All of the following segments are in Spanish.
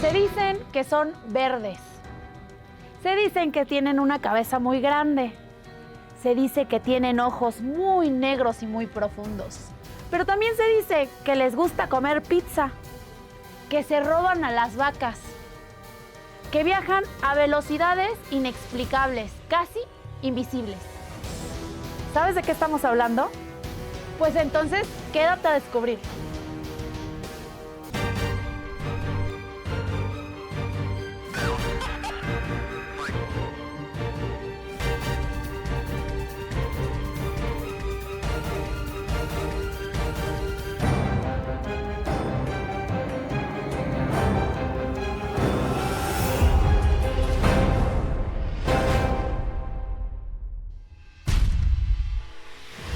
Se dicen que son verdes. Se dicen que tienen una cabeza muy grande. Se dice que tienen ojos muy negros y muy profundos. Pero también se dice que les gusta comer pizza, que se roban a las vacas, que viajan a velocidades inexplicables, casi invisibles. ¿Sabes de qué estamos hablando? Pues entonces, quédate a descubrir.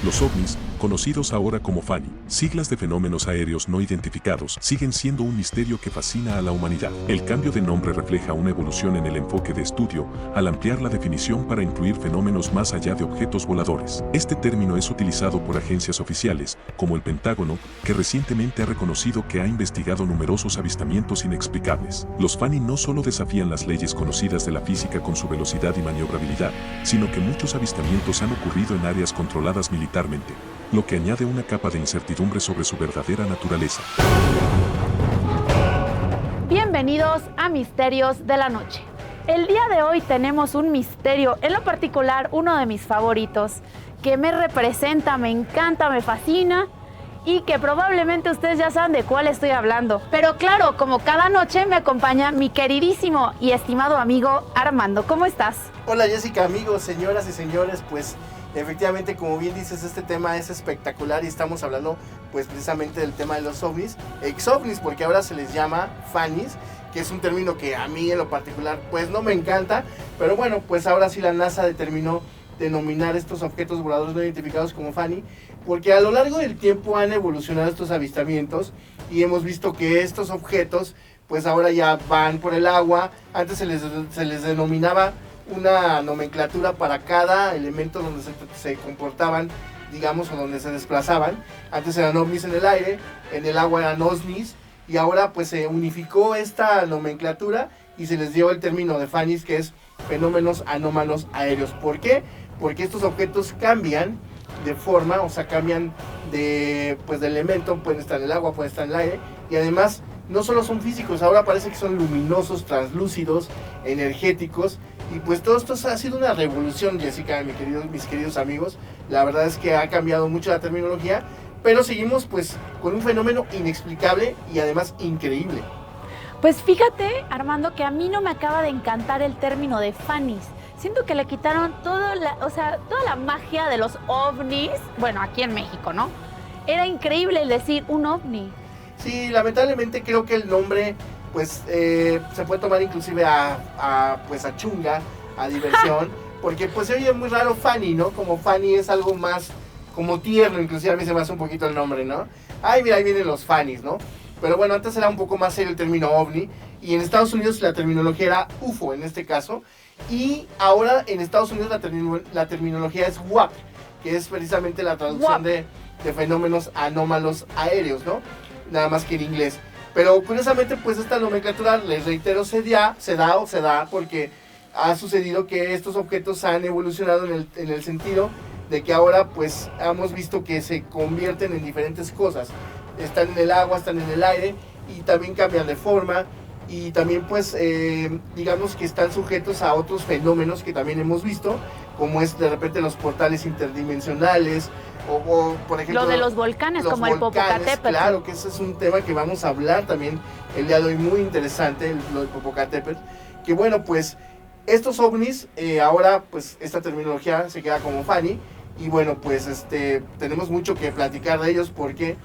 Los ovnis, conocidos ahora como FANI, siglas de fenómenos aéreos no identificados, siguen siendo un misterio que fascina a la humanidad. El cambio de nombre refleja una evolución en el enfoque de estudio, al ampliar la definición para incluir fenómenos más allá de objetos voladores. Este término es utilizado por agencias oficiales, como el Pentágono, que recientemente ha reconocido que ha investigado numerosos avistamientos inexplicables. Los FANI no solo desafían las leyes conocidas de la física con su velocidad y maniobrabilidad, sino que muchos avistamientos han ocurrido en áreas controladas militarmente, lo que añade una capa de incertidumbre sobre su verdadera naturaleza. Bienvenidos a Misterios de la Noche. El día de hoy tenemos un misterio, en lo particular uno de mis favoritos, que me representa, me encanta, me fascina y que probablemente ustedes ya saben de cuál estoy hablando. Pero claro, como cada noche me acompaña mi queridísimo y estimado amigo Armando. ¿Cómo estás? Hola Jessica, amigos, señoras y señores, pues efectivamente, como bien dices, este tema es espectacular y estamos hablando pues precisamente del tema de los ovnis, exovnis, porque ahora se les llama FANIs, que es un término que a mí en lo particular pues no me encanta, pero bueno, pues ahora sí la NASA determinó denominar estos objetos voladores no identificados como FANI, porque a lo largo del tiempo han evolucionado estos avistamientos y hemos visto que estos objetos pues ahora ya van por el agua. Antes se les denominaba una nomenclatura para cada elemento donde se comportaban, digamos, o donde se desplazaban. Antes eran ovnis en el aire, en el agua eran OSNIs, y ahora pues se unificó esta nomenclatura y se les dio el término de FANIs, que es fenómenos anómalos aéreos. ¿Por qué? Porque estos objetos cambian de forma, o sea, cambian de elemento, pueden estar en el agua, pueden estar en el aire, y además no solo son físicos, ahora parece que son luminosos, translúcidos, energéticos. Y pues todo esto ha sido una revolución, Jessica, mis queridos amigos. La verdad es que ha cambiado mucho la terminología, pero seguimos pues con un fenómeno inexplicable y además increíble. Pues fíjate, Armando, que a mí no me acaba de encantar el término de FANIs. Siento que le quitaron toda la magia de los ovnis, bueno, aquí en México, ¿no? Era increíble el decir un ovni. Sí, lamentablemente creo que el nombre pues se puede tomar inclusive a chunga, a diversión, porque pues se oye muy raro FANI, ¿no? Como FANI es algo más como tierno, inclusive a mí se me hace un poquito el nombre, ¿no? Ay, mira, ahí vienen los FANIs, ¿no? Pero bueno, antes era un poco más serio el término ovni, y en Estados Unidos la terminología era UFO en este caso, y ahora en Estados Unidos la terminología es WAP, que es precisamente la traducción de fenómenos anómalos aéreos, ¿no? Nada más que en inglés. Pero curiosamente pues esta nomenclatura, les reitero, se da porque ha sucedido que estos objetos han evolucionado en el sentido de que ahora pues hemos visto que se convierten en diferentes cosas. Están en el agua, están en el aire y también cambian de forma, y también pues digamos que están sujetos a otros fenómenos que también hemos visto, como es de repente los portales interdimensionales, o por ejemplo lo de los volcanes, como el Popocatépetl. Claro, que ese es un tema que vamos a hablar también el día de hoy, muy interesante, lo del Popocatépetl, que bueno, pues estos ovnis, ahora pues esta terminología se queda como FANI, y bueno, pues tenemos mucho que platicar de ellos, porque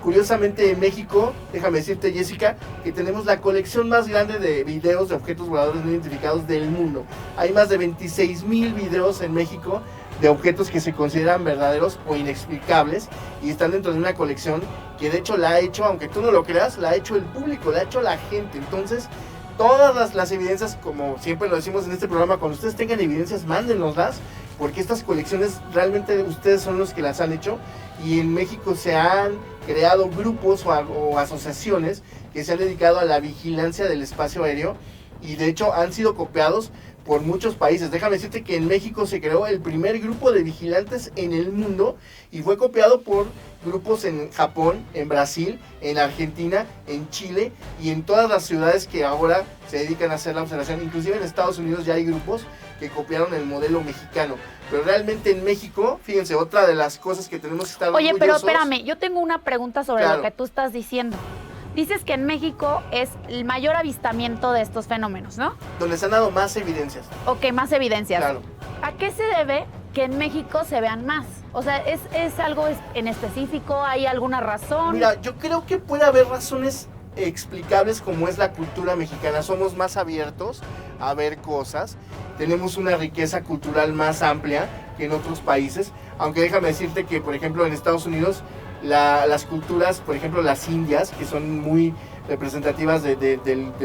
curiosamente en México, déjame decirte, Jessica, que tenemos la colección más grande de videos de objetos voladores no identificados del mundo. Hay más de 26,000 videos en México de objetos que se consideran verdaderos o inexplicables, y están dentro de una colección que de hecho la ha hecho, aunque tú no lo creas, la ha hecho el público, la ha hecho la gente. Entonces todas las evidencias, como siempre lo decimos en este programa, cuando ustedes tengan evidencias, mándenoslas, porque estas colecciones realmente ustedes son los que las han hecho, y en México se han creado grupos o asociaciones que se han dedicado a la vigilancia del espacio aéreo y de hecho han sido copiados por muchos países. Déjame decirte que en México se creó el primer grupo de vigilantes en el mundo y fue copiado por grupos en Japón, en Brasil, en Argentina, en Chile y en todas las ciudades que ahora se dedican a hacer la observación. Inclusive en Estados Unidos ya hay grupos que copiaron el modelo mexicano. Pero realmente en México, fíjense, otra de las cosas que tenemos que estar Oye, pero orgullosos. espérame, yo tengo una pregunta sobre Claro. lo que tú estás diciendo. Dices que en México es el mayor avistamiento de estos fenómenos, ¿no? Donde se han dado más evidencias. Ok, más evidencias. Claro. ¿A qué se debe que en México se vean más? O sea, ¿es algo en específico? ¿Hay alguna razón? Mira, yo creo que puede haber razones explicables como es la cultura mexicana. Somos más abiertos a ver cosas. Tenemos una riqueza cultural más amplia que en otros países. Aunque déjame decirte que, por ejemplo, en Estados Unidos, las culturas, por ejemplo, las indias, que son muy representativas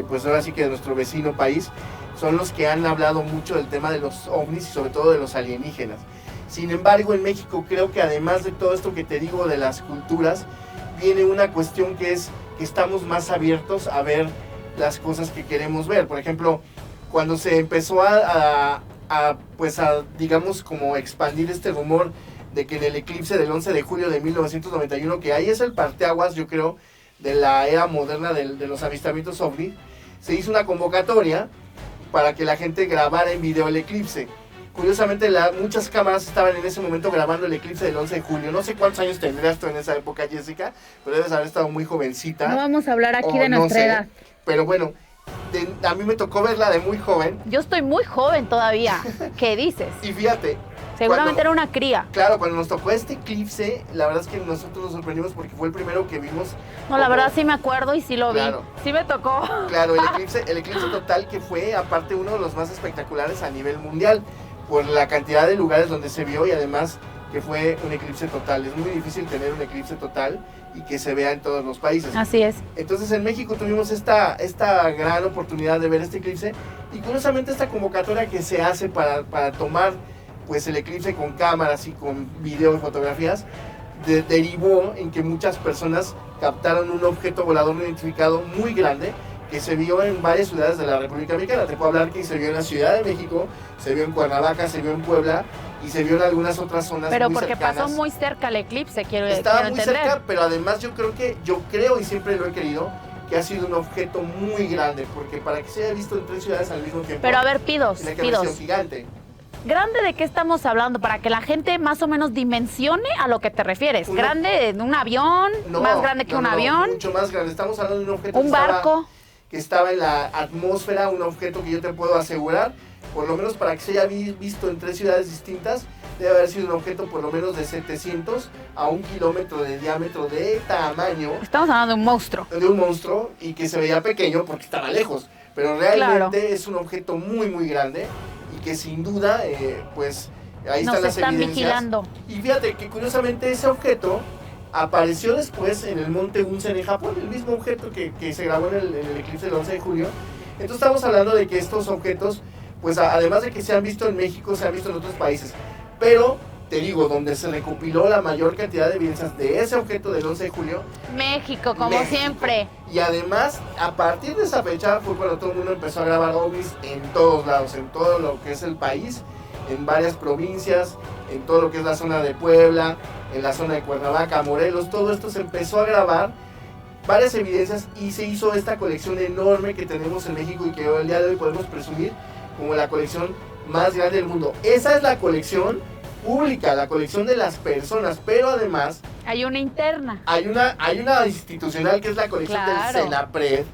pues ahora sí que de nuestro vecino país, son los que han hablado mucho del tema de los ovnis y sobre todo de los alienígenas. Sin embargo, en México creo que además de todo esto que te digo de las culturas, viene una cuestión que es que estamos más abiertos a ver las cosas que queremos ver. Por ejemplo, cuando se empezó pues digamos, como expandir este rumor de que en el eclipse del 11 de julio de 1991, que ahí es el parteaguas, yo creo, de la era moderna de los avistamientos ovni, se hizo una convocatoria para que la gente grabara en video el eclipse. Curiosamente, muchas cámaras estaban en ese momento grabando el eclipse del 11 de julio. No sé cuántos años tendrías tú en esa época, Jessica, pero debes haber estado muy jovencita. No vamos a hablar aquí o de no nuestra sé. edad. Pero bueno, a mí me tocó verla de muy joven. Yo estoy muy joven todavía. ¿Qué dices? Y fíjate, Seguramente cuando- era una cría. claro, cuando nos tocó este eclipse, la verdad es que nosotros nos sorprendimos porque fue el primero que vimos. No, la como- verdad sí me acuerdo y sí lo vi. Claro. Sí me tocó. Claro, el eclipse total que fue, aparte, uno de los más espectaculares a nivel mundial, por la cantidad de lugares donde se vio y además que fue un eclipse total. Es muy difícil tener un eclipse total y que se vea en todos los países. Así es. Entonces en México tuvimos esta gran oportunidad de ver este eclipse y curiosamente esta convocatoria que se hace para tomar pues el eclipse con cámaras y con video y fotografías derivó en que muchas personas captaron un objeto volador no identificado muy grande que se vio en varias ciudades de la República Mexicana. Te puedo hablar que se vio en la Ciudad de México, se vio en Cuernavaca, se vio en Puebla y se vio en algunas otras zonas Pero muy porque cercanas. pasó muy cerca el eclipse, quiero Estaba muy entender. cerca, pero además yo creo y siempre lo he querido, que ha sido un objeto muy grande, porque para que se haya visto en 3 ciudades al mismo tiempo, Pero a ver, pidos, tiene que haber sido pidos. gigante. ¿Grande de qué estamos hablando? Para que la gente más o menos dimensione a lo que te refieres. Una- ¿Grande de un avión? No, ¿Más grande que no, un no, avión? mucho más grande. Estamos hablando de un objeto ¿Un barco? que estaba en la atmósfera, un objeto que yo te puedo asegurar, por lo menos para que se haya visto en 3 ciudades distintas, debe haber sido un objeto por lo menos de 700 a 1 kilómetro de diámetro de tamaño, Estamos hablando de un monstruo. de un monstruo, y que se veía pequeño porque estaba lejos, pero realmente es un objeto muy muy grande y que sin duda pues ahí Nos están las están evidencias. vigilando. Y fíjate que curiosamente ese objeto apareció después en el monte Unzen en Japón, el mismo objeto que se grabó en el eclipse del 11 de julio. Entonces estamos hablando de que estos objetos, pues además de que se han visto en México, se han visto en otros países. Pero, te digo, donde se recopiló la mayor cantidad de evidencias de ese objeto del 11 de julio, México, como México. siempre. y además, a partir de esa fecha fue cuando todo el mundo empezó a grabar ovnis en todos lados, en todo lo que es el país, en varias provincias, en todo lo que es la zona de Puebla, en la zona de Cuernavaca, Morelos, todo esto se empezó a grabar, varias evidencias, y se hizo esta colección enorme que tenemos en México y que hoy, el día de hoy podemos presumir como la colección más grande del mundo. Esa es la colección pública, la colección de las personas, pero además Hay una interna. hay una institucional que es la colección Claro. del CENAPRED,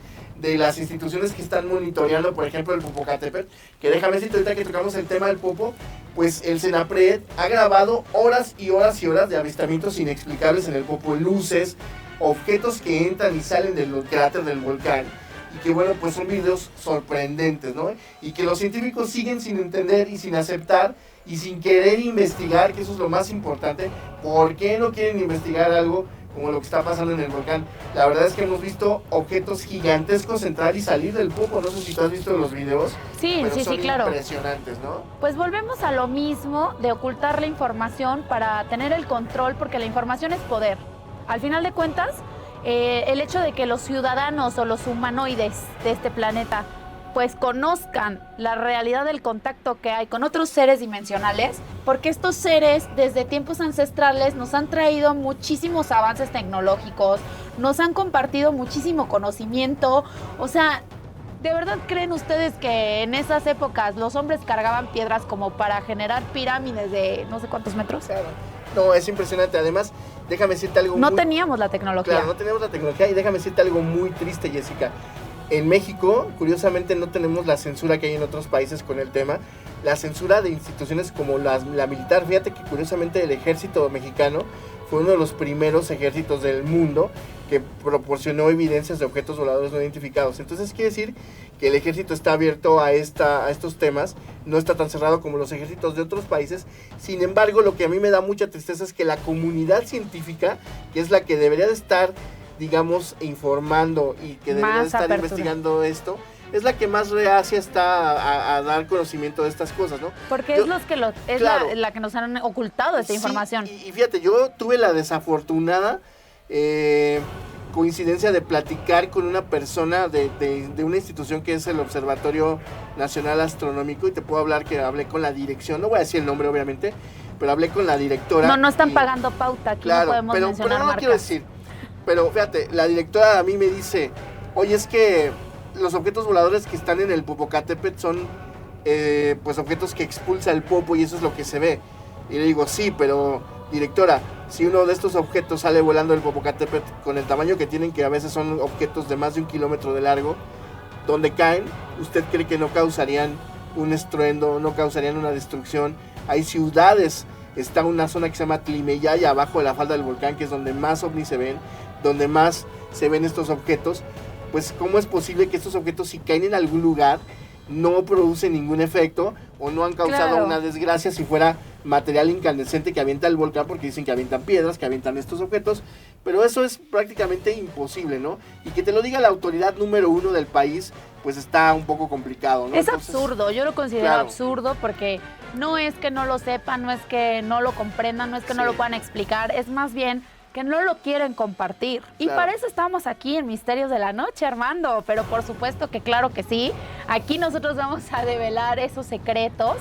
de las instituciones que están monitoreando, por ejemplo, el Popocatépetl, que déjame decirte ahorita que tocamos el tema del Popo, pues el CENAPRED ha grabado horas y horas y horas de avistamientos inexplicables en el Popo, luces, objetos que entran y salen del cráter del volcán, y que bueno, pues son videos sorprendentes, ¿no? Y que los científicos siguen sin entender y sin aceptar y sin querer investigar, que eso es lo más importante. ¿Por qué no quieren investigar algo como lo que está pasando en el volcán? La verdad es que hemos visto objetos gigantescos entrar y salir del Popo. No sé si tú has visto los videos, Sí, pero sí, son sí, claro. impresionantes, ¿no? Pues volvemos a lo mismo de ocultar la información para tener el control, porque la información es poder. Al final de cuentas, el hecho de que los ciudadanos o los humanoides de este planeta pues conozcan la realidad del contacto que hay con otros seres dimensionales, porque estos seres desde tiempos ancestrales nos han traído muchísimos avances tecnológicos, nos han compartido muchísimo conocimiento. O sea, ¿de verdad creen ustedes que en esas épocas los hombres cargaban piedras como para generar pirámides de no sé cuántos metros? No, es impresionante. Además, déjame decirte algo No teníamos la tecnología. Claro, no teníamos la tecnología, y déjame decirte algo muy triste, Jessica. En México, curiosamente, no tenemos la censura que hay en otros países con el tema. La censura de instituciones como la militar. Fíjate que curiosamente el ejército mexicano fue uno de los primeros ejércitos del mundo que proporcionó evidencias de objetos voladores no identificados. Entonces quiere decir que el ejército está abierto a estos temas, no está tan cerrado como los ejércitos de otros países. Sin embargo, lo que a mí me da mucha tristeza es que la comunidad científica, que es la que debería de estar, digamos, informando y que debería de estar investigando esto, es la que más reacia está a dar conocimiento de estas cosas, ¿no? Porque es claro, la que nos han ocultado esta información. Y fíjate, yo tuve la desafortunada coincidencia de platicar con una persona de una institución que es el Observatorio Nacional Astronómico, y te puedo hablar que hablé con la dirección, no voy a decir el nombre obviamente, pero hablé con la directora. No están pagando pauta, aquí claro, no podemos mencionar pero no marcas. Lo quiero decir. Pero fíjate, la directora a mí me dice, oye, es que los objetos voladores que están en el Popocatépetl son pues objetos que expulsa el popo y eso es lo que se ve. Y le digo, sí, pero directora, si uno de estos objetos sale volando del Popocatépetl con el tamaño que tienen, que a veces son objetos de más de 1 kilómetro de largo, donde caen, ¿usted cree que no causarían un estruendo, no causarían una destrucción? Hay ciudades, está una zona que se llama Tlimeyaya, abajo de la falda del volcán, que es donde más ovnis se ven, donde más se ven estos objetos. Pues ¿cómo es posible que estos objetos, si caen en algún lugar, no producen ningún efecto o no han causado una desgracia si fuera material incandescente que avienta el volcán? Porque dicen que avientan piedras, que avientan estos objetos, pero eso es prácticamente imposible, ¿no? Y que te lo diga la autoridad número 1 del país, pues está un poco complicado, ¿no? Es absurdo, yo lo considero absurdo, porque no es que no lo sepan, no es que no lo comprendan, no es que no lo puedan explicar, es más bien que no lo quieren compartir. Y para eso estamos aquí en Misterios de la Noche, Armando. Pero por supuesto que claro que sí. Aquí nosotros vamos a develar esos secretos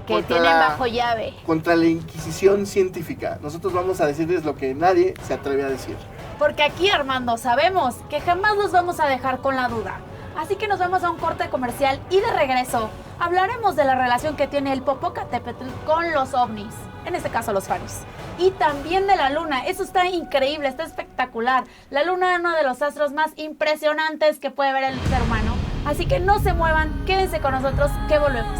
que tienen bajo llave. Contra la Inquisición científica. Nosotros vamos a decirles lo que nadie se atreve a decir. Porque aquí, Armando, sabemos que jamás los vamos a dejar con la duda. Así que nos vamos a un corte comercial y de regreso hablaremos de la relación que tiene el Popocatépetl con los ovnis, en este caso los fanis. Y también de la luna, eso está increíble, está espectacular. La luna es uno de los astros más impresionantes que puede ver el ser humano. Así que no se muevan, quédense con nosotros que volvemos.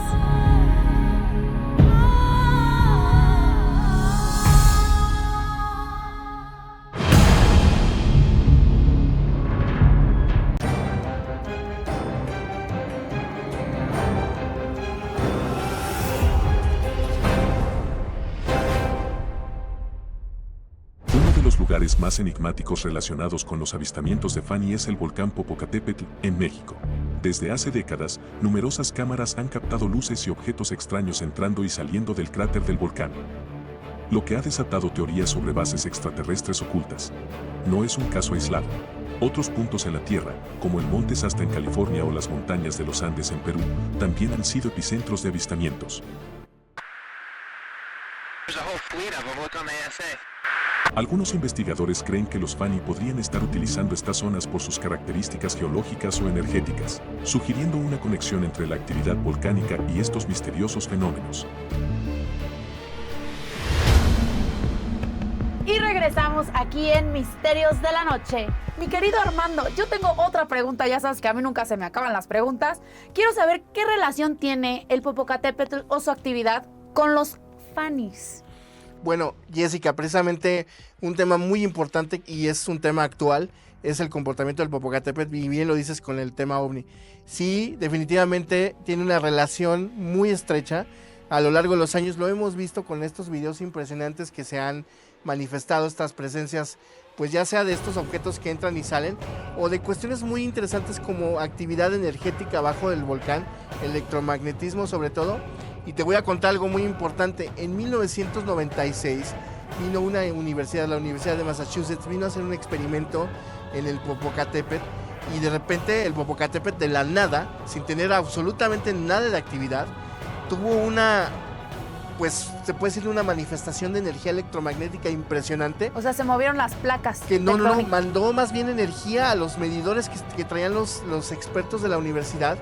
Lugares más enigmáticos relacionados con los avistamientos de Fani es el volcán Popocatépetl, en México. Desde hace décadas, numerosas cámaras han captado luces y objetos extraños entrando y saliendo del cráter del volcán, lo que ha desatado teorías sobre bases extraterrestres ocultas. No es un caso aislado. Otros puntos en la Tierra, como el Monte Shasta en California o las montañas de los Andes en Perú, también han sido epicentros de avistamientos. Algunos investigadores creen que los Fani podrían estar utilizando estas zonas por sus características geológicas o energéticas, sugiriendo una conexión entre la actividad volcánica y estos misteriosos fenómenos. Y regresamos aquí en Misterios de la Noche. Mi querido Armando, yo tengo otra pregunta, ya sabes que a mí nunca se me acaban las preguntas. Quiero saber qué relación tiene el Popocatépetl o su actividad con los Fanis. Bueno, Jessica, precisamente un tema muy importante y es un tema actual, es el comportamiento del Popocatépetl, y bien lo dices con el tema OVNI. Sí, definitivamente tiene una relación muy estrecha. A lo largo de los años lo hemos visto con estos videos impresionantes que se han manifestado, estas presencias, pues ya sea de estos objetos que entran y salen, o de cuestiones muy interesantes como actividad energética abajo del volcán, electromagnetismo sobre todo. Y te voy a contar algo muy importante. En 1996 vino una universidad, la Universidad de Massachusetts, vino a hacer un experimento en el Popocatépetl y de repente el Popocatépetl de la nada, sin tener absolutamente nada de actividad, tuvo una, pues se puede decir una manifestación de energía electromagnética impresionante. O sea, se movieron las placas. Que no, mandó más bien energía a los medidores que traían los expertos de la universidad,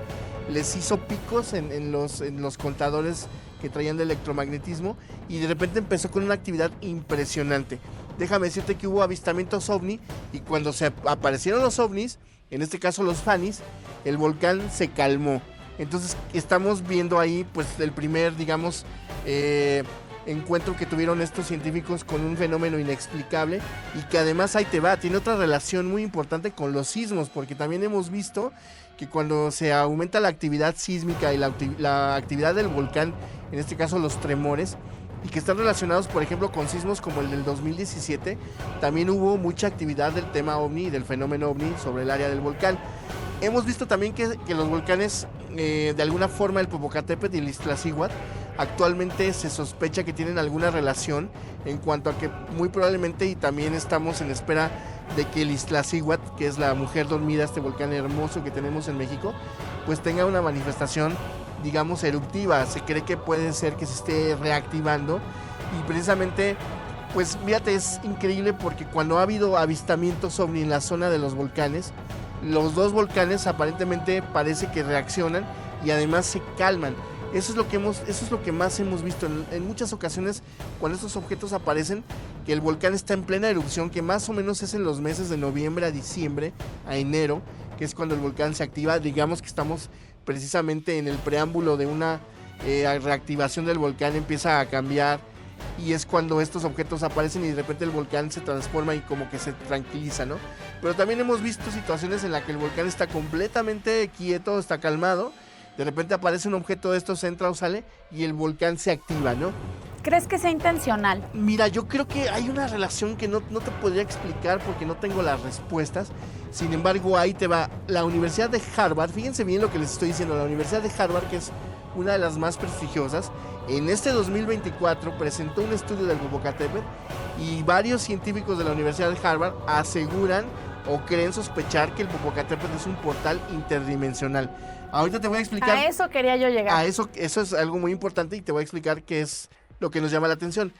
les hizo picos en los contadores que traían de electromagnetismo y de repente empezó con una actividad impresionante. Déjame decirte que hubo avistamientos ovni y cuando se aparecieron los ovnis, en este caso los Fanis, el volcán se calmó. Entonces estamos viendo ahí pues el primer, digamos, encuentro que tuvieron estos científicos con un fenómeno inexplicable y que además ahí te va, tiene otra relación muy importante con los sismos, porque también hemos visto que cuando se aumenta la actividad sísmica y la actividad del volcán, en este caso los tremores, y que están relacionados, por ejemplo, con sismos como el del 2017, también hubo mucha actividad del tema ovni y del fenómeno ovni sobre el área del volcán. Hemos visto también que los volcanes, de alguna forma el Popocatépetl y el Iztaccíhuatl, actualmente se sospecha que tienen alguna relación en cuanto a que muy probablemente, y también estamos en espera de que el Iztaccíhuatl, que es la mujer dormida, este volcán hermoso que tenemos en México, pues tenga una manifestación, digamos, eruptiva. Se cree que puede ser que se esté reactivando y precisamente, pues fíjate, es increíble porque cuando ha habido avistamientos ovni en la zona de los volcanes, los dos volcanes aparentemente parece que reaccionan y además se calman. Eso es lo que más hemos visto en muchas ocasiones cuando estos objetos aparecen, que el volcán está en plena erupción, que más o menos es en los meses de noviembre a diciembre, a enero, que es cuando el volcán se activa. Digamos que estamos precisamente en el preámbulo de una reactivación del volcán, empieza a cambiar y es cuando estos objetos aparecen y de repente el volcán se transforma y como que se tranquiliza, ¿no? Pero también hemos visto situaciones en las que el volcán está completamente quieto, está calmado, de repente aparece un objeto de estos, entra o sale y el volcán se activa, ¿no? ¿Crees que sea intencional? Mira, yo creo que hay una relación que no te podría explicar porque no tengo las respuestas. Sin embargo, ahí te va. La Universidad de Harvard, fíjense bien lo que les estoy diciendo, la Universidad de Harvard, que es una de las más prestigiosas, en este 2024 presentó un estudio del Popocatépetl y varios científicos de la Universidad de Harvard aseguran o creen sospechar que el Popocatépetl es un portal interdimensional. Ahorita te voy a explicar. A eso quería yo llegar. A eso es algo muy importante y te voy a explicar qué es lo que nos llama la atención.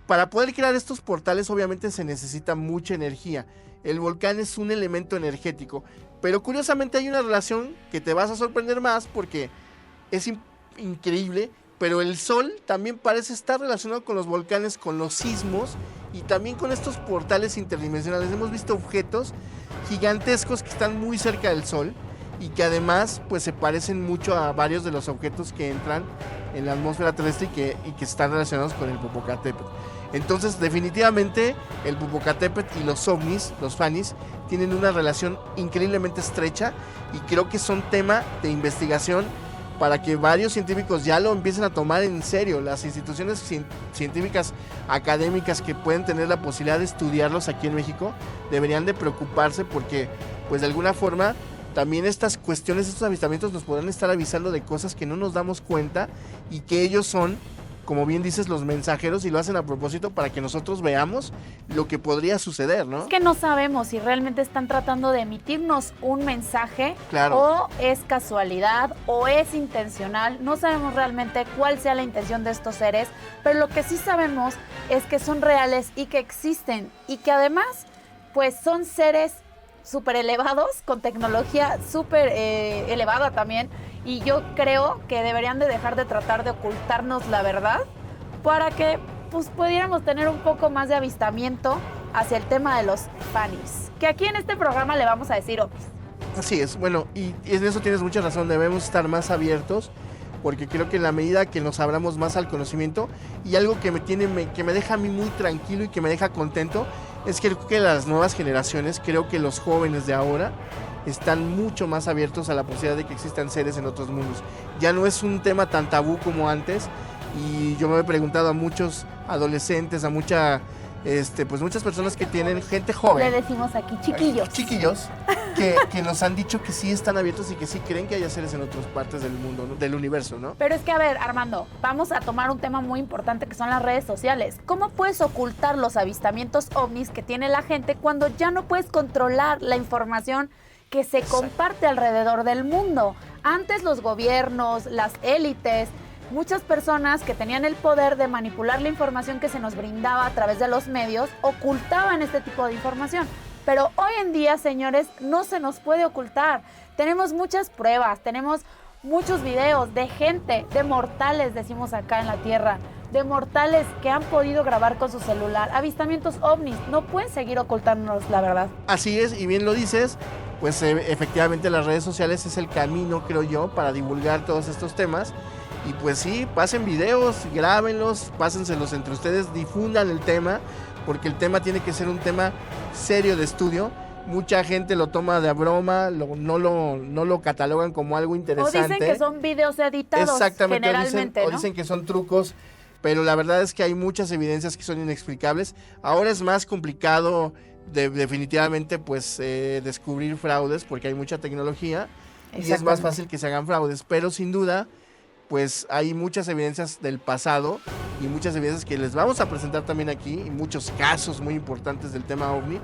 Para poder crear estos portales obviamente se necesita mucha energía. El volcán es un elemento energético, pero curiosamente hay una relación que te vas a sorprender más porque es increíble, pero el Sol también parece estar relacionado con los volcanes, con los sismos y también con estos portales interdimensionales. Hemos visto objetos gigantescos que están muy cerca del Sol y que además pues se parecen mucho a varios de los objetos que entran en la atmósfera terrestre y que están relacionados con el Popocatépetl. Entonces definitivamente el Popocatépetl y los ovnis, los Fanis, tienen una relación increíblemente estrecha y creo que son tema de investigación para que varios científicos ya lo empiecen a tomar en serio. Las instituciones científicas académicas que pueden tener la posibilidad de estudiarlos aquí en México deberían de preocuparse porque pues de alguna forma también estas cuestiones, estos avistamientos nos podrán estar avisando de cosas que no nos damos cuenta y que ellos son, como bien dices, los mensajeros y lo hacen a propósito para que nosotros veamos lo que podría suceder, ¿no? Es que no sabemos si realmente están tratando de emitirnos un mensaje, claro, o es casualidad o es intencional. No sabemos realmente cuál sea la intención de estos seres, pero lo que sí sabemos es que son reales y que existen y que además pues son seres súper elevados, con tecnología súper elevada también, y yo creo que deberían de dejar de tratar de ocultarnos la verdad para que pues pudiéramos tener un poco más de avistamiento hacia el tema de los Fanis, que aquí en este programa le vamos a decir ovnis. Así es, bueno, y en eso tienes mucha razón, debemos estar más abiertos, porque creo que en la medida que nos abramos más al conocimiento, y algo que me deja a mí muy tranquilo y que me deja contento, es que creo que las nuevas generaciones, creo que los jóvenes de ahora, están mucho más abiertos a la posibilidad de que existan seres en otros mundos. Ya no es un tema tan tabú como antes, y yo me he preguntado a muchos adolescentes, a muchas personas que tienen, gente joven. Le decimos aquí chiquillos. Chiquillos, que nos han dicho que sí están abiertos y que sí creen que hay seres en otras partes del mundo, ¿no? Del universo, ¿no? Pero es que, a ver, Armando, vamos a tomar un tema muy importante que son las redes sociales. ¿Cómo puedes ocultar los avistamientos ovnis que tiene la gente cuando ya no puedes controlar la información que se comparte alrededor del mundo? Antes los gobiernos, las élites, muchas personas que tenían el poder de manipular la información que se nos brindaba a través de los medios, ocultaban este tipo de información. Pero hoy en día, señores, no se nos puede ocultar. Tenemos muchas pruebas, tenemos muchos videos de gente, de mortales, decimos acá en la Tierra, de mortales que han podido grabar con su celular avistamientos ovnis. No pueden seguir ocultándonos la verdad. Así es, y bien lo dices, pues efectivamente las redes sociales es el camino, creo yo, para divulgar todos estos temas. Y pues sí, pasen videos, grábenlos, pásenselos entre ustedes, difundan el tema, porque el tema tiene que ser un tema serio de estudio. Mucha gente lo toma de broma, no lo catalogan como algo interesante. O dicen que son videos editados. Exactamente, generalmente, o dicen que son trucos, pero la verdad es que hay muchas evidencias que son inexplicables. Ahora es más complicado definitivamente pues descubrir fraudes porque hay mucha tecnología y es más fácil que se hagan fraudes, pero sin duda pues hay muchas evidencias del pasado y muchas evidencias que les vamos a presentar también aquí y muchos casos muy importantes del tema OVNI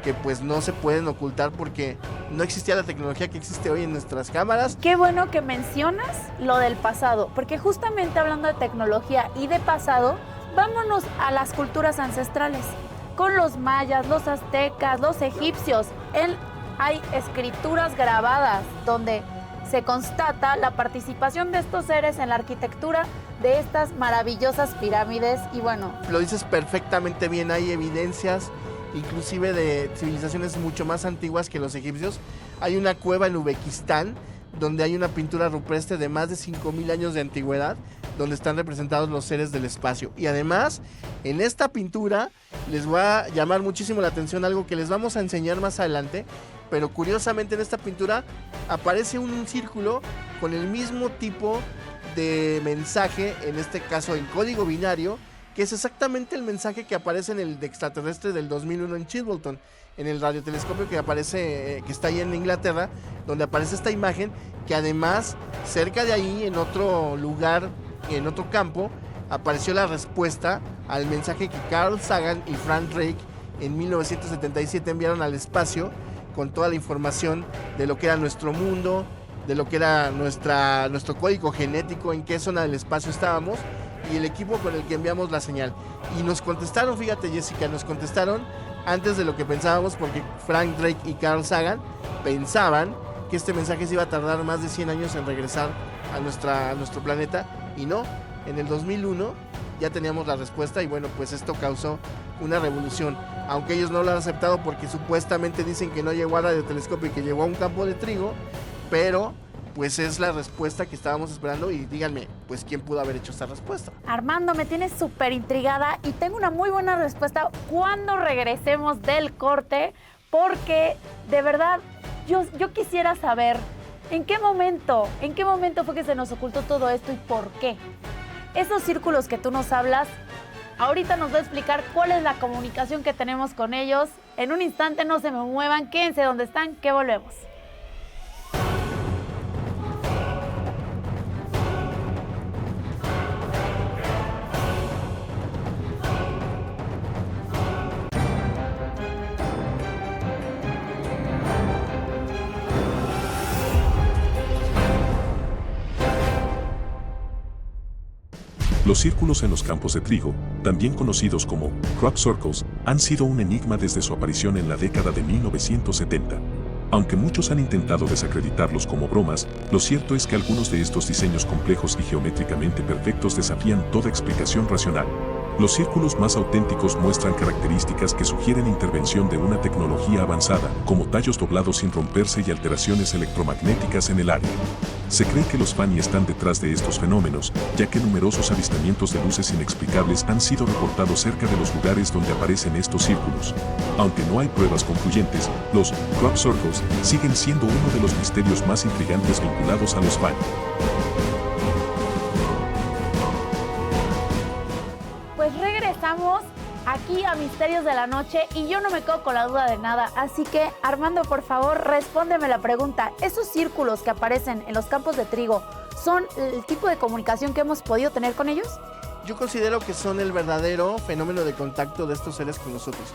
que pues no se pueden ocultar porque no existía la tecnología que existe hoy en nuestras cámaras. Qué bueno que mencionas lo del pasado, porque justamente hablando de tecnología y de pasado, vámonos a las culturas ancestrales, con los mayas, los aztecas, los egipcios. Hay escrituras grabadas donde se constata la participación de estos seres en la arquitectura de estas maravillosas pirámides y bueno. Lo dices perfectamente bien, hay evidencias inclusive de civilizaciones mucho más antiguas que los egipcios. Hay una cueva en Uzbekistán donde hay una pintura rupestre de más de 5,000 años de antigüedad donde están representados los seres del espacio. Y además, en esta pintura les va a llamar muchísimo la atención algo que les vamos a enseñar más adelante, pero curiosamente en esta pintura aparece un círculo con el mismo tipo de mensaje, en este caso en código binario, que es exactamente el mensaje que aparece en el extraterrestre del 2001 en Chilbolton, en el radiotelescopio que aparece, que está ahí en Inglaterra, donde aparece esta imagen, que además cerca de ahí, en otro lugar, en otro campo, apareció la respuesta al mensaje que Carl Sagan y Frank Drake en 1977 enviaron al espacio con toda la información de lo que era nuestro mundo, de lo que era nuestro código genético, en qué zona del espacio estábamos y el equipo con el que enviamos la señal. Y nos contestaron, fíjate Jessica, nos contestaron antes de lo que pensábamos, porque Frank Drake y Carl Sagan pensaban que este mensaje se iba a tardar más de 100 años en regresar a nuestro planeta, y no, en el 2001 ya teníamos la respuesta y bueno, pues esto causó una revolución, aunque ellos no lo han aceptado porque supuestamente dicen que no llegó al radiotelescopio y que llegó a un campo de trigo, pero pues es la respuesta que estábamos esperando y díganme, pues ¿quién pudo haber hecho esta respuesta? Armando, me tienes súper intrigada y tengo una muy buena respuesta cuando regresemos del corte, porque de verdad yo quisiera saber en qué momento fue que se nos ocultó todo esto y por qué. Esos círculos que tú nos hablas, ahorita nos va a explicar cuál es la comunicación que tenemos con ellos. En un instante, no se me muevan, quédense donde están, que volvemos. Los círculos en los campos de trigo, también conocidos como crop circles, han sido un enigma desde su aparición en la década de 1970. Aunque muchos han intentado desacreditarlos como bromas, lo cierto es que algunos de estos diseños complejos y geométricamente perfectos desafían toda explicación racional. Los círculos más auténticos muestran características que sugieren intervención de una tecnología avanzada, como tallos doblados sin romperse y alteraciones electromagnéticas en el área. Se cree que los Fani están detrás de estos fenómenos, ya que numerosos avistamientos de luces inexplicables han sido reportados cerca de los lugares donde aparecen estos círculos. Aunque no hay pruebas concluyentes, los crop circles siguen siendo uno de los misterios más intrigantes vinculados a los Fani. Pues regresamos aquí a Misterios de la Noche y yo no me quedo con la duda de nada. Así que, Armando, por favor, respóndeme la pregunta. ¿Esos círculos que aparecen en los campos de trigo son el tipo de comunicación que hemos podido tener con ellos? Yo considero que son el verdadero fenómeno de contacto de estos seres con nosotros.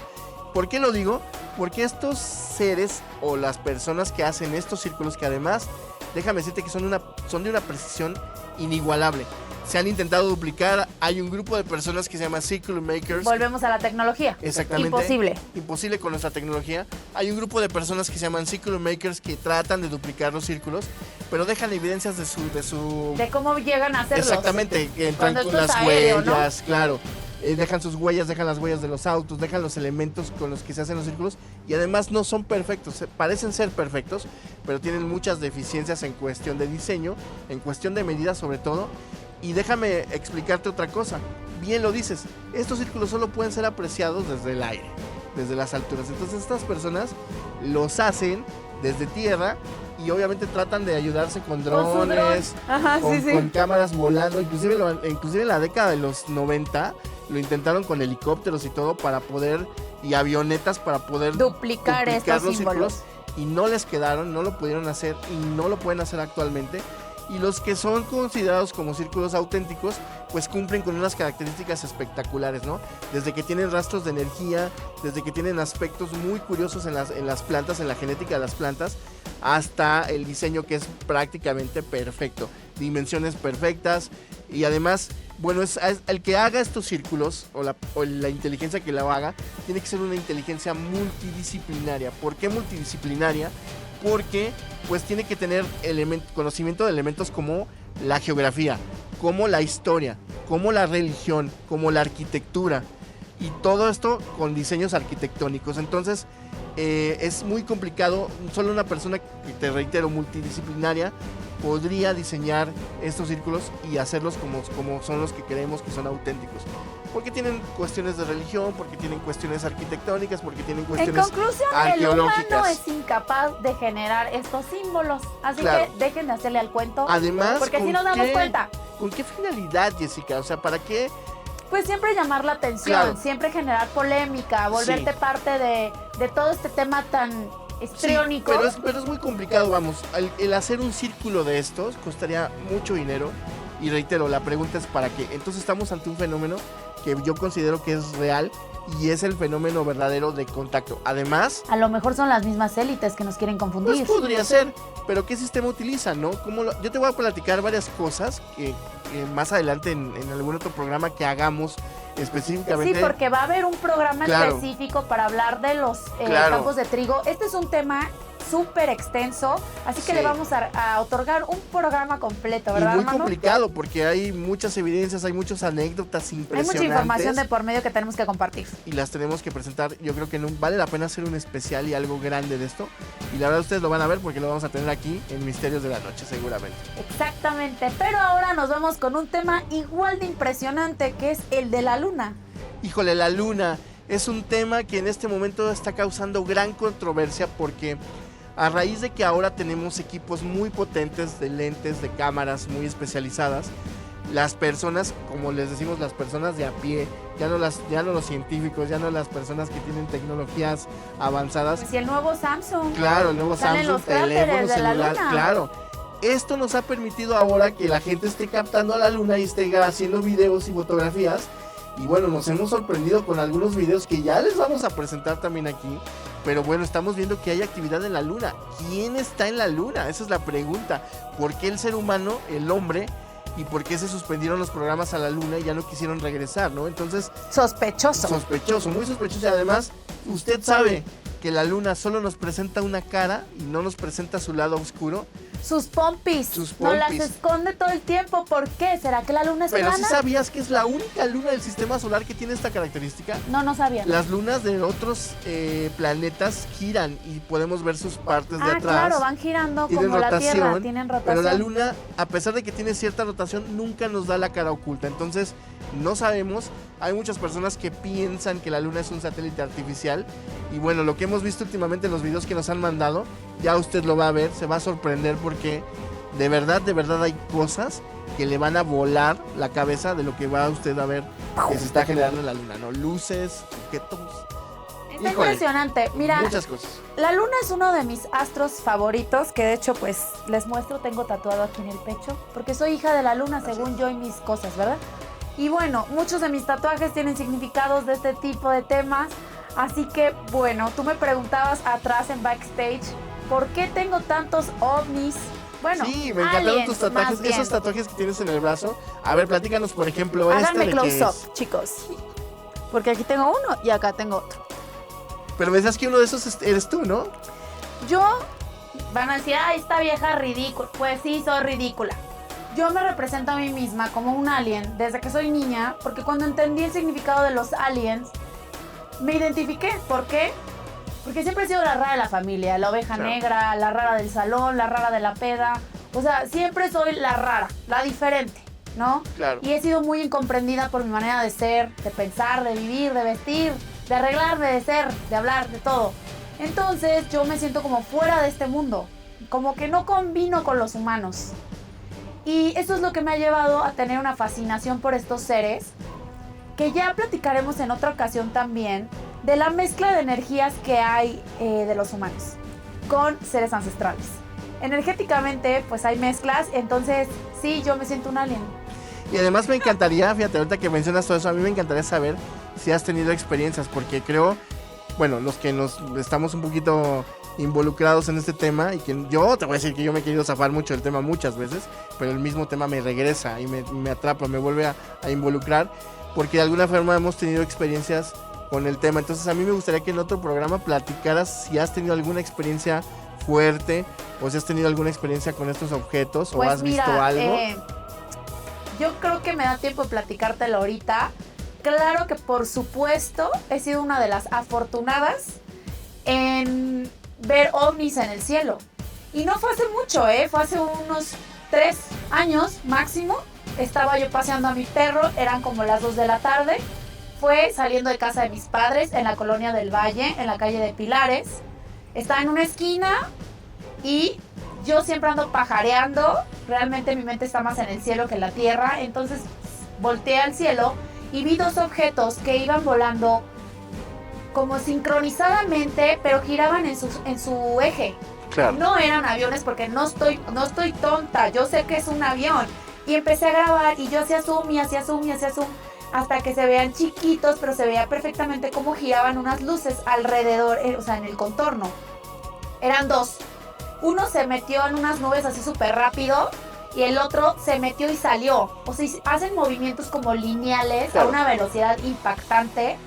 ¿Por qué lo digo? Porque estos seres o las personas que hacen estos círculos, que además, déjame decirte que son de una precisión inigualable. Se han intentado duplicar, hay un grupo de personas que se llama Circle Makers. Volvemos a la tecnología. Exactamente. Imposible. Imposible con nuestra tecnología. Hay un grupo de personas que se llaman Circle Makers que tratan de duplicar los círculos, pero dejan evidencias de su... De cómo llegan a hacerlos. Exactamente, que entran Cuando con esto es las aéreo, huellas, ¿no? Claro. Dejan sus huellas, dejan las huellas de los autos, dejan los elementos con los que se hacen los círculos y además no son perfectos, parecen ser perfectos, pero tienen muchas deficiencias en cuestión de diseño, en cuestión de medidas sobre todo. Y déjame explicarte otra cosa, bien lo dices, estos círculos solo pueden ser apreciados desde el aire, desde las alturas. Entonces estas personas los hacen desde tierra y obviamente tratan de ayudarse con drones, Ajá, con cámaras volando, inclusive en la década de los 90 lo intentaron con helicópteros y todo para poder, y avionetas para poder duplicar estos los símbolos. círculos, y no les quedaron, no lo pudieron hacer y no lo pueden hacer actualmente. Y los que son considerados como círculos auténticos, pues cumplen con unas características espectaculares, ¿no? Desde que tienen rastros de energía, desde que tienen aspectos muy curiosos en las plantas, en la genética de las plantas, hasta el diseño que es prácticamente perfecto. Dimensiones perfectas y además, bueno, es el que haga estos círculos o la inteligencia que la haga, tiene que ser una inteligencia multidisciplinaria. ¿Por qué multidisciplinaria? Porque pues tiene que tener conocimiento de elementos como la geografía, como la historia, como la religión, como la arquitectura y todo esto con diseños arquitectónicos. Entonces es muy complicado, solo una persona que, te reitero, multidisciplinaria podría diseñar estos círculos y hacerlos como son los que creemos que son auténticos. Porque tienen cuestiones de religión, porque tienen cuestiones arquitectónicas, porque tienen cuestiones arqueológicas. En conclusión, el humano es incapaz de generar estos símbolos. Así que dejen de hacerle al cuento. Además, porque si nos damos cuenta. ¿Con qué finalidad, Jessica? O sea, ¿para qué? Pues siempre llamar la atención, siempre generar polémica, volverte parte de todo este tema tan histriónico. Sí, pero es muy complicado, vamos. El hacer un círculo de estos costaría mucho dinero. Y reitero, la pregunta es ¿para qué? Entonces estamos ante un fenómeno que yo considero que es real y es el fenómeno verdadero de contacto. Además, a lo mejor son las mismas élites que nos quieren confundir. Pues podría ser, pero ¿qué sistema utilizan, no? Yo te voy a platicar varias cosas que más adelante en algún otro programa que hagamos específicamente. Sí, porque va a haber un programa específico para hablar de los campos de trigo. Este es un tema súper extenso, así que le vamos a otorgar un programa completo, ¿verdad, y muy Armando? Complicado, porque hay muchas evidencias, hay muchas anécdotas impresionantes. Hay mucha información de por medio que tenemos que compartir. Y las tenemos que presentar. Yo creo que vale la pena hacer un especial y algo grande de esto. Y la verdad ustedes lo van a ver porque lo vamos a tener aquí en Misterios de la Noche, seguramente. Exactamente, pero ahora nos vamos con un tema igual de impresionante, que es el de la luna. Híjole, la luna es un tema que en este momento está causando gran controversia porque a raíz de que ahora tenemos equipos muy potentes de lentes, de cámaras muy especializadas, las personas, como les decimos, las personas de a pie, ya no los científicos, ya no las personas que tienen tecnologías avanzadas. Pues y el nuevo Samsung. Claro, el nuevo Samsung, teléfono celular, claro. Esto nos ha permitido ahora que la gente esté captando a la luna y esté haciendo videos y fotografías. Y bueno, nos hemos sorprendido con algunos videos que ya les vamos a presentar también aquí. Pero bueno, estamos viendo que hay actividad en la luna. ¿Quién está en la luna? Esa es la pregunta. ¿Por qué el ser humano, el hombre, y por qué se suspendieron los programas a la luna y ya no quisieron regresar, ¿no? Entonces... Sospechoso, muy sospechoso. Y además, usted sabe que la luna solo nos presenta una cara y no nos presenta su lado oscuro. Sus pompis. Nos las esconde todo el tiempo. ¿Por qué? ¿Será que la luna es plana? Pero ¿sí sabías que es la única luna del sistema solar que tiene esta característica? No sabía. Las lunas de otros planetas giran y podemos ver sus partes de atrás. Claro, van girando como la Tierra, tienen rotación. Pero la luna, a pesar de que tiene cierta rotación, nunca nos da la cara oculta. Entonces, no sabemos. Hay muchas personas que piensan que la luna es un satélite artificial. Y bueno, lo que hemos visto últimamente en los videos que nos han mandado, ya usted lo va a ver, se va a sorprender porque de verdad hay cosas que le van a volar la cabeza de lo que va usted a ver que se está generando en la luna, ¿no? Luces, objetos. Está Híjole, impresionante. Mira, muchas cosas. la luna es uno de mis astros favoritos, que de hecho, pues, les muestro, tengo tatuado aquí en el pecho, porque soy hija de la luna, según yo y mis cosas, ¿verdad? Y bueno, muchos de mis tatuajes tienen significados de este tipo de temas, así que, bueno, tú me preguntabas atrás en backstage, ¿por qué tengo tantos ovnis? Bueno, Sí, me encantaron aliens, tus tatuajes, más bien. esos tatuajes que tienes en el brazo. A ver, platícanos, por ejemplo, Háganme de close qué up, es. chicos, porque aquí tengo uno y acá tengo otro. Pero me decías que uno de esos eres tú, ¿no? Yo, van a decir, ay, esta vieja ridícula. Pues sí, soy ridícula. Yo me represento a mí misma como un alien desde que soy niña, porque cuando entendí el significado de los aliens, me identifiqué. ¿Por qué? Porque siempre he sido la rara de la familia, la oveja Claro. negra, la rara del salón, la rara de la peda. O sea, siempre soy la rara, la diferente, ¿no? Claro. Y he sido muy incomprendida por mi manera de ser, de pensar, de vivir, de vestir, de arreglarme, de ser, de hablar, de todo. Entonces yo me siento como fuera de este mundo, como que no combino con los humanos. Y eso es lo que me ha llevado a tener una fascinación por estos seres, que ya platicaremos en otra ocasión también, de la mezcla de energías que hay de los humanos con seres ancestrales. Energéticamente, pues hay mezclas, entonces sí, yo me siento un alien. Y además me encantaría, fíjate, ahorita que mencionas todo eso, a mí me encantaría saber si has tenido experiencias, porque creo, bueno, los que nos estamos un poquito involucrados en este tema, y que yo te voy a decir que yo me he querido zafar mucho del tema muchas veces, pero el mismo tema me regresa y me atrapa, me vuelve a involucrar, porque de alguna forma hemos tenido experiencias con el tema. Entonces a mí me gustaría que en otro programa platicaras si has tenido alguna experiencia fuerte o si has tenido alguna experiencia con estos objetos o has visto algo. Yo creo que me da tiempo de platicártelo ahorita. Claro que por supuesto he sido una de las afortunadas en ver ovnis en el cielo. Y no fue hace mucho, fue hace unos 3 años máximo. Estaba yo paseando a mi perro, eran como las 2 de la tarde. Fue saliendo de casa de mis padres en la colonia del Valle, en la calle de Pilares. Estaba en una esquina y yo siempre ando pajareando. Realmente mi mente está más en el cielo que en la tierra. Entonces volteé al cielo y vi 2 objetos que iban volando como sincronizadamente, pero giraban en su eje. Claro. No eran aviones porque no estoy tonta, yo sé que es un avión. Y empecé a grabar y yo hacía zoom y hacía zoom y hacía zoom hasta que se vean chiquitos, pero se veía perfectamente cómo giraban unas luces alrededor, o sea, en el contorno. Eran 2. Uno se metió en unas nubes así súper rápido y el otro se metió y salió. O sea, hacen movimientos como lineales a una velocidad impactante.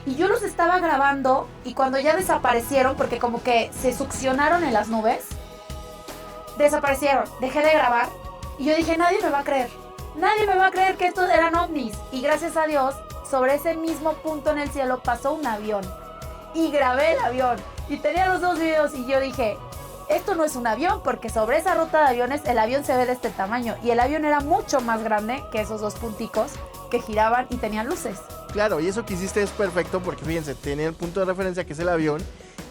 Y yo los estaba grabando y cuando ya desaparecieron, porque como que se succionaron en las nubes, desaparecieron. Dejé de grabar y yo dije, nadie me va a creer. Nadie me va a creer que estos eran ovnis. Y gracias a Dios, sobre ese mismo punto en el cielo pasó un avión. Y grabé el avión. Y tenía los 2 videos y yo dije, esto no es un avión, porque sobre esa ruta de aviones el avión se ve de este tamaño. Y el avión era mucho más grande que esos 2 punticos que giraban y tenían luces. Claro, y eso que hiciste es perfecto porque fíjense, tiene el punto de referencia que es el avión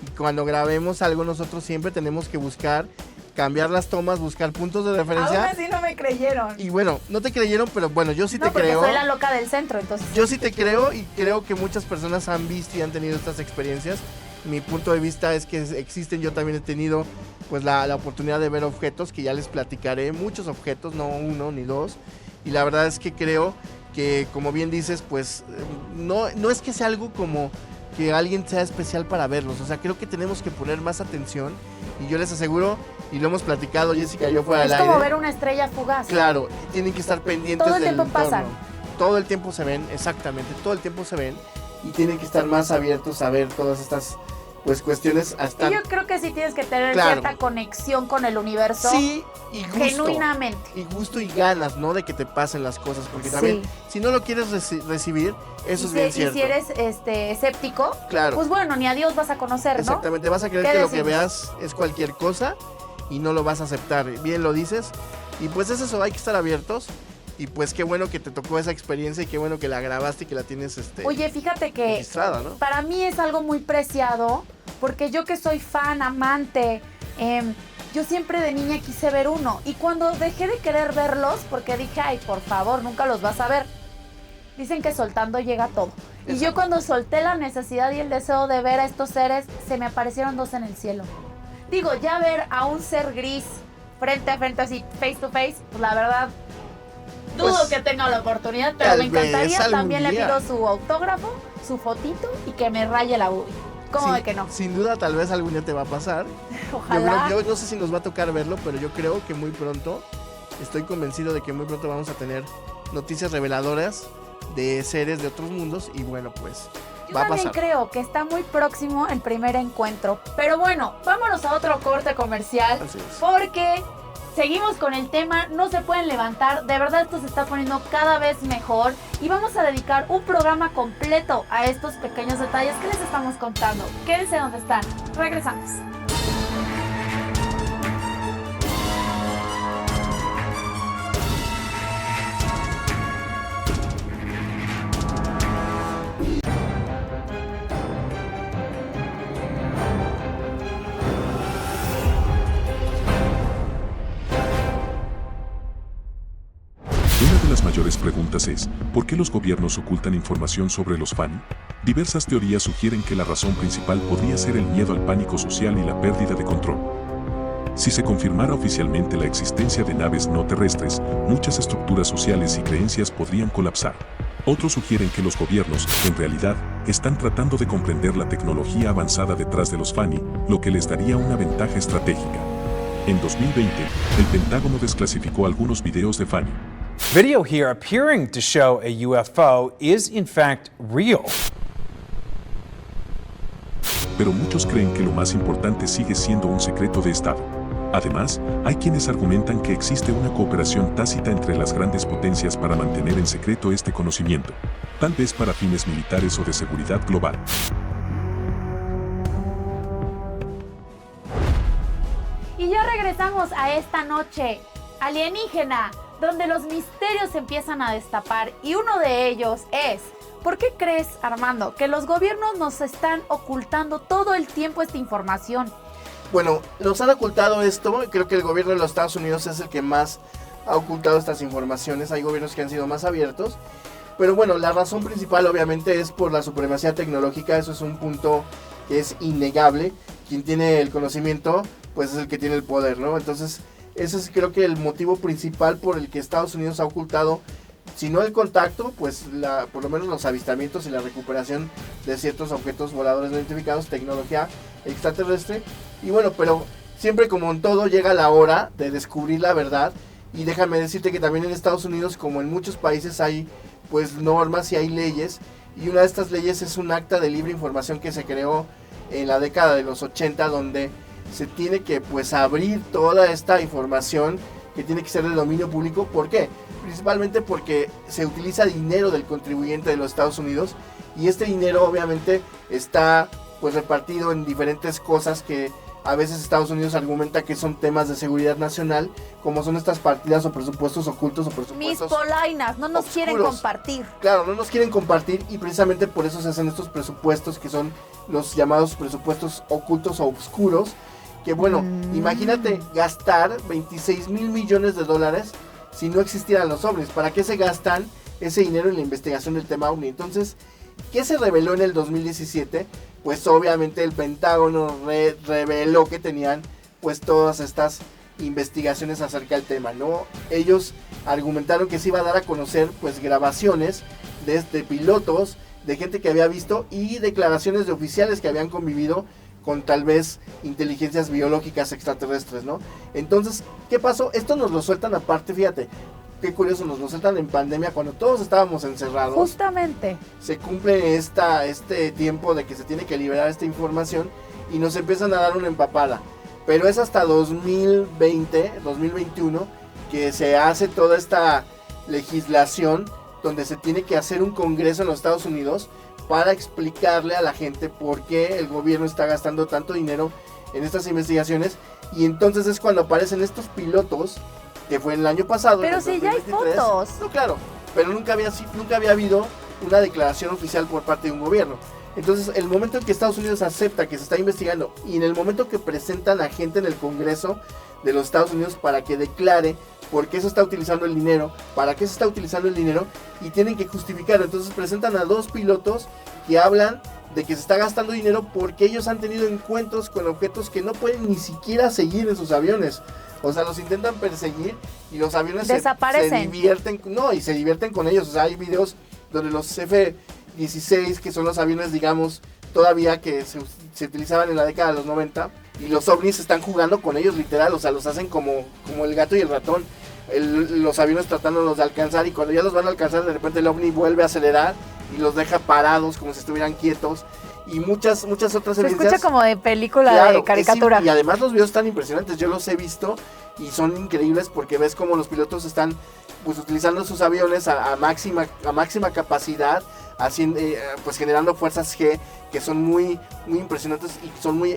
y cuando grabemos algo nosotros siempre tenemos que buscar, cambiar las tomas, buscar puntos de referencia. Aún así no me creyeron. Y bueno, no te creyeron, pero bueno, yo sí no, te porque creo. soy la loca del centro, entonces. Yo sí te creo y creo que muchas personas han visto y han tenido estas experiencias. Mi punto de vista es que existen, yo también he tenido pues la oportunidad de ver objetos que ya les platicaré, muchos objetos, no 1 ni 2. Y la verdad es que creo que, como bien dices, pues no es que sea algo como que alguien sea especial para verlos. O sea, creo que tenemos que poner más atención y yo les aseguro, y lo hemos platicado, Jessica y yo fuera del Es aire. como ver una estrella fugaz. Claro, y tienen que estar pendientes Todo el del tiempo entorno. pasan. Todo el tiempo se ven, exactamente, todo el tiempo se ven y tienen que estar más abiertos a ver todas estas pues cuestiones hasta. Y yo creo que sí tienes que tener Claro. cierta conexión con el universo. Sí, y gusto. Genuinamente. Y gusto y ganas, ¿no? De que te pasen las cosas, porque Sí. también si no lo quieres recibir, eso es bien Y cierto. si eres escéptico, Claro. pues bueno, ni a Dios vas a conocer, ¿no? Exactamente, vas a creer ¿Qué que lo que decimos? veas es cualquier cosa y no lo vas a aceptar. Bien lo dices. Y pues es eso, hay que estar abiertos. Y pues qué bueno que te tocó esa experiencia y qué bueno que la grabaste y que la tienes Oye, fíjate que registrada, ¿no? para mí es algo muy preciado, porque yo que soy fan, amante, Yo siempre de niña quise ver uno y cuando dejé de querer verlos, porque dije, ay, por favor, nunca los vas a ver. Dicen que soltando llega todo. Y yo cuando solté la necesidad y el deseo de ver a estos seres, se me aparecieron dos en el cielo. Digo, ya ver a un ser gris frente a frente, así, face to face, pues la verdad, dudo Pues, que tenga la oportunidad, pero me tal vez encantaría. algún También le día. pido su autógrafo, su fotito y que me raye la boobie. ¿Cómo Sí, de que no? Sin duda, tal vez algún día te va a pasar. Ojalá. Yo no sé si nos va a tocar verlo, pero yo creo que muy pronto, estoy convencido de que muy pronto vamos a tener noticias reveladoras de seres de otros mundos y bueno, pues Yo va a también pasar. creo que está muy próximo el primer encuentro. Pero bueno, vámonos a otro corte comercial. Así es. Porque seguimos con el tema, no se pueden levantar. De verdad esto se está poniendo cada vez mejor. Y vamos a dedicar un programa completo a estos pequeños detalles que les estamos contando. Quédense donde están. Regresamos. Una de las mayores preguntas es, ¿por qué los gobiernos ocultan información sobre los FANI? Diversas teorías sugieren que la razón principal podría ser el miedo al pánico social y la pérdida de control. Si se confirmara oficialmente la existencia de naves no terrestres, muchas estructuras sociales y creencias podrían colapsar. Otros sugieren que los gobiernos, en realidad, están tratando de comprender la tecnología avanzada detrás de los FANI, lo que les daría una ventaja estratégica. En 2020, el Pentágono desclasificó algunos videos de FANI. Video here appearing to show a UFO is in fact real. Pero muchos creen que lo más importante sigue siendo un secreto de Estado. Además, hay quienes argumentan que existe una cooperación tácita entre las grandes potencias para mantener en secreto este conocimiento, tal vez para fines militares o de seguridad global. Y ya regresamos a esta noche alienígena, donde los misterios se empiezan a destapar y uno de ellos es, ¿por qué crees, Armando, que los gobiernos nos están ocultando todo el tiempo esta información? Bueno, nos han ocultado esto. Creo que el gobierno de los Estados Unidos es el que más ha ocultado estas informaciones. Hay gobiernos que han sido más abiertos. Pero bueno, la razón principal obviamente es por la supremacía tecnológica. Eso es un punto que es innegable. Quien tiene el conocimiento, pues es el que tiene el poder, ¿no? Entonces, ese es creo que el motivo principal por el que Estados Unidos ha ocultado, si no el contacto, pues por lo menos los avistamientos y la recuperación de ciertos objetos voladores no identificados, tecnología extraterrestre. Y bueno, pero siempre como en todo llega la hora de descubrir la verdad. Y déjame decirte que también en Estados Unidos, como en muchos países, hay pues normas y hay leyes. Y una de estas leyes es un acta de libre información que se creó en la década de los 80, donde se tiene que pues abrir toda esta información que tiene que ser de dominio público. ¿Por qué? Principalmente porque se utiliza dinero del contribuyente de los Estados Unidos y este dinero obviamente está pues repartido en diferentes cosas que a veces Estados Unidos argumenta que son temas de seguridad nacional, como son estas partidas o presupuestos ocultos o Mis presupuestos polainas no nos quieren obscuros. compartir. Claro, no nos quieren compartir y precisamente por eso se hacen estos presupuestos que son los llamados presupuestos ocultos o oscuros. Que bueno, imagínate gastar 26 mil millones de dólares si no existieran los ovnis. ¿Para qué se gastan ese dinero en la investigación del tema ovni? Entonces, ¿qué se reveló en el 2017? Pues obviamente el Pentágono reveló que tenían pues todas estas investigaciones acerca del tema, ¿no? Ellos argumentaron que se iba a dar a conocer pues grabaciones de pilotos, de gente que había visto y declaraciones de oficiales que habían convivido con tal vez inteligencias biológicas extraterrestres, ¿no? Entonces, ¿qué pasó? Esto nos lo sueltan aparte, fíjate, qué curioso, nos lo sueltan en pandemia cuando todos estábamos encerrados. Justamente. Se cumple este tiempo de que se tiene que liberar esta información y nos empiezan a dar una empapada. Pero es hasta 2020, 2021 que se hace toda esta legislación donde se tiene que hacer un congreso en los Estados Unidos para explicarle a la gente por qué el gobierno está gastando tanto dinero en estas investigaciones. Y entonces es cuando aparecen estos pilotos, que fue el año pasado. Pero en el si ya hay 2023. fotos. No, claro, pero nunca había habido una declaración oficial por parte de un gobierno. Entonces, el momento en que Estados Unidos acepta que se está investigando y en el momento que presentan a gente en el Congreso de los Estados Unidos para que declare por qué se está utilizando el dinero, para qué se está utilizando el dinero y tienen que justificarlo. Entonces presentan a 2 pilotos que hablan de que se está gastando dinero porque ellos han tenido encuentros con objetos que no pueden ni siquiera seguir en sus aviones. O sea, los intentan perseguir y los aviones desaparecen. se divierten, no, y se divierten con ellos. O sea, hay videos donde los F-16, que son los aviones, digamos, todavía que se utilizaban en la década de los 90, y los ovnis están jugando con ellos literal, o sea, los hacen como el gato y el ratón. Los aviones tratándolos de alcanzar, y cuando ya los van a alcanzar, de repente el ovni vuelve a acelerar y los deja parados como si estuvieran quietos. Y muchas otras Se evidencias. escucha como de película, Claro, de caricatura. y además los videos están impresionantes, yo los he visto y son increíbles porque ves como los pilotos están pues utilizando sus aviones a máxima capacidad, haciendo, pues generando fuerzas G que son muy impresionantes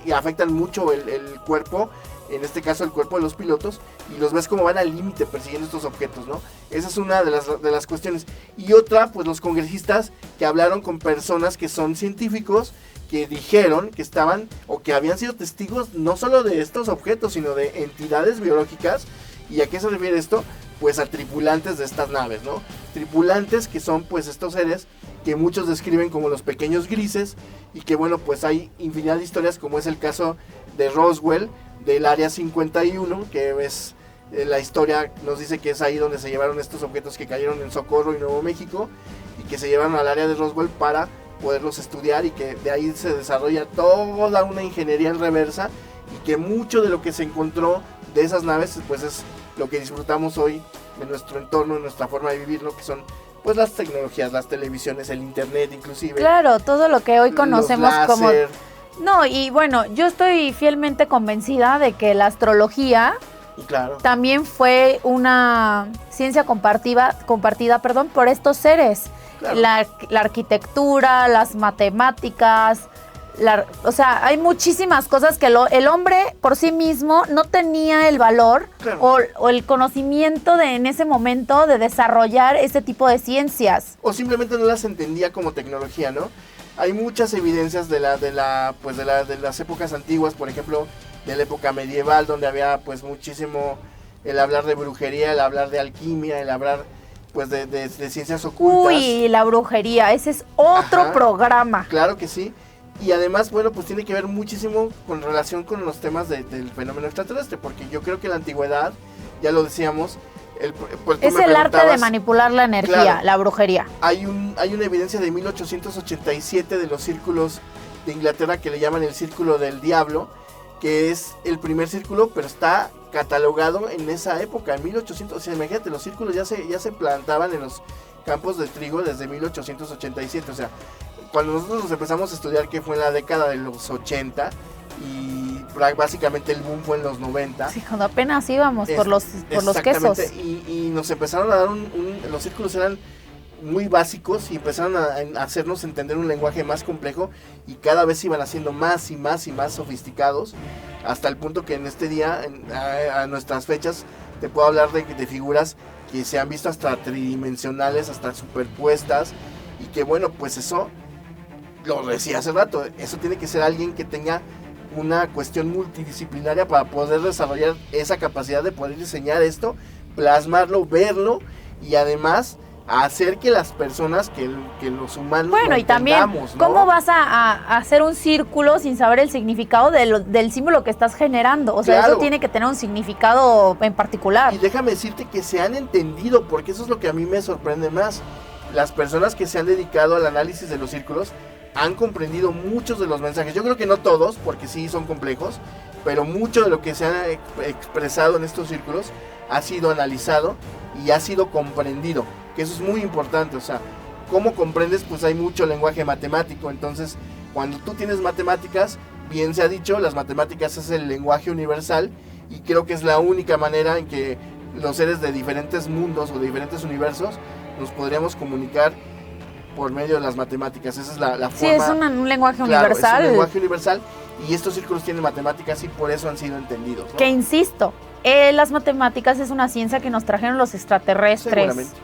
y afectan mucho el cuerpo, en este caso el cuerpo de los pilotos, y los ves como van al límite persiguiendo estos objetos, ¿no? Esa es una de las cuestiones. Y otra, pues los congresistas que hablaron con personas que son científicos, que dijeron que estaban o que habían sido testigos no solo de estos objetos, sino de entidades biológicas. ¿Y a qué se refiere esto? Pues a tripulantes de estas naves, ¿no? Tripulantes que son pues estos seres que muchos describen como los pequeños grises, y que bueno, pues hay infinidad de historias, como es el caso de Roswell, del Área 51, que es la historia nos dice que es ahí donde se llevaron estos objetos que cayeron en Socorro y Nuevo México, y que se llevaron al área de Roswell para poderlos estudiar, y que de ahí se desarrolla toda una ingeniería en reversa, y que mucho de lo que se encontró de esas naves pues es lo que disfrutamos hoy en nuestro entorno, en nuestra forma de vivir, lo que son pues las tecnologías, las televisiones, el internet inclusive. Claro, todo lo que hoy conocemos los como... láser. No, y bueno, yo estoy fielmente convencida de que la astrología Claro. también fue una ciencia compartida, por estos seres. Claro. La arquitectura, las matemáticas, o sea, hay muchísimas cosas que el hombre por sí mismo no tenía el valor, Claro. o el conocimiento en ese momento de desarrollar ese tipo de ciencias. O simplemente no las entendía como tecnología, ¿no? Hay muchas evidencias de las épocas antiguas, por ejemplo, de la época medieval, donde había pues muchísimo el hablar de brujería, el hablar de alquimia, el hablar pues de ciencias ocultas. Uy, la brujería, ese es otro Ajá. programa. Claro que sí. Y además, bueno, pues tiene que ver muchísimo con relación con los temas del fenómeno extraterrestre, porque yo creo que la antigüedad, ya lo decíamos, pues tú Es me el arte de preguntabas, manipular la energía, Claro. la brujería. hay una evidencia de 1887 de los círculos de Inglaterra que le llaman el Círculo del Diablo, que es el primer círculo, pero está catalogado en esa época, en 1800. O sea, imagínate, los círculos ya se plantaban en los campos de trigo desde 1887. O sea, cuando nosotros nos empezamos a estudiar, que fue en la década de los 80, y básicamente el boom fue en los 90. Sí, cuando apenas íbamos por los quesos. Exactamente, y nos empezaron a dar los círculos eran muy básicos y empezaron a hacernos entender un lenguaje más complejo, y cada vez iban haciendo más y más y más sofisticados, hasta el punto que en este día, a nuestras fechas, te puedo hablar de figuras que se han visto hasta tridimensionales, hasta superpuestas, y que bueno, pues eso, lo decía hace rato, eso tiene que ser alguien que tenga una cuestión multidisciplinaria para poder desarrollar esa capacidad de poder diseñar esto, plasmarlo, verlo, y además hacer que las personas, que los humanos Bueno, lo y también, entendamos, ¿no? ¿cómo vas a hacer un círculo sin saber el significado del símbolo que estás generando? O sea, Claro. eso tiene que tener un significado en particular. Y déjame decirte que se han entendido, porque eso es lo que a mí me sorprende más. Las personas que se han dedicado al análisis de los círculos han comprendido muchos de los mensajes. Yo creo que no todos, porque sí son complejos, pero mucho de lo que se ha expresado en estos círculos ha sido analizado y ha sido comprendido, que eso es muy importante. O sea, ¿cómo comprendes? Pues hay mucho lenguaje matemático. Entonces, cuando tú tienes matemáticas, bien se ha dicho, las matemáticas es el lenguaje universal, y creo que es la única manera en que los seres de diferentes mundos o de diferentes universos nos podríamos comunicar por medio de las matemáticas. Esa es la Sí, forma. es un lenguaje Claro, universal. es un lenguaje universal, y estos círculos tienen matemáticas y por eso han sido entendidos, ¿no? Que insisto, las matemáticas es una ciencia que nos trajeron los extraterrestres. Seguramente.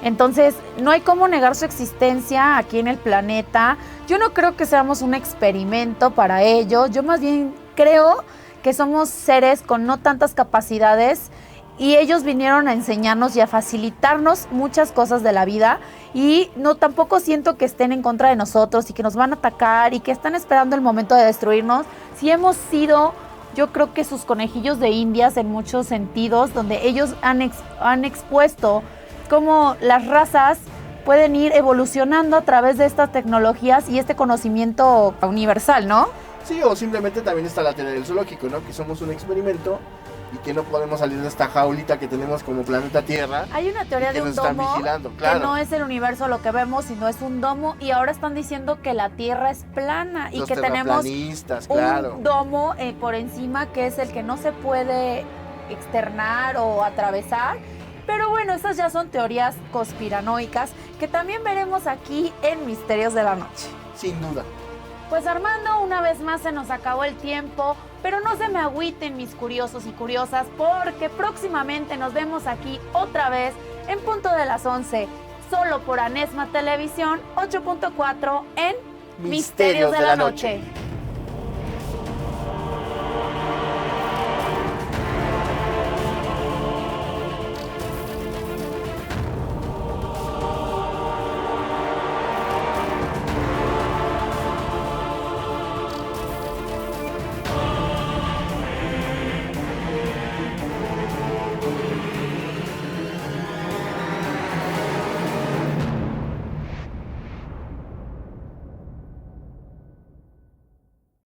Entonces, no hay cómo negar su existencia aquí en el planeta. Yo no creo que seamos un experimento para ellos. Yo más bien creo que somos seres con no tantas capacidades y ellos vinieron a enseñarnos y a facilitarnos muchas cosas de la vida y no tampoco siento que estén en contra de nosotros y que nos van a atacar y que están esperando el momento de destruirnos. Si hemos sido, yo creo que sus conejillos de indias en muchos sentidos, donde ellos han expuesto cómo las razas pueden ir evolucionando a través de estas tecnologías y este conocimiento universal, ¿no? Sí, o simplemente también está la teoría del zoológico, ¿no? Que somos un experimento y que no podemos salir de esta jaulita que tenemos como planeta Tierra. Hay una teoría de un están domo vigilando, claro. que no es el universo lo que vemos, sino es un domo y ahora están diciendo que la Tierra es plana y Los que tenemos claro. un domo por encima que es el que no se puede externar o atravesar. Pero bueno, esas ya son teorías conspiranoicas que también veremos aquí en Misterios de la Noche. Sin duda. Pues Armando, una vez más se nos acabó el tiempo, pero no se me agüiten mis curiosos y curiosas porque próximamente nos vemos aquí otra vez en punto de las 11, solo por Anesma Televisión 8.4 en Misterios de la Noche.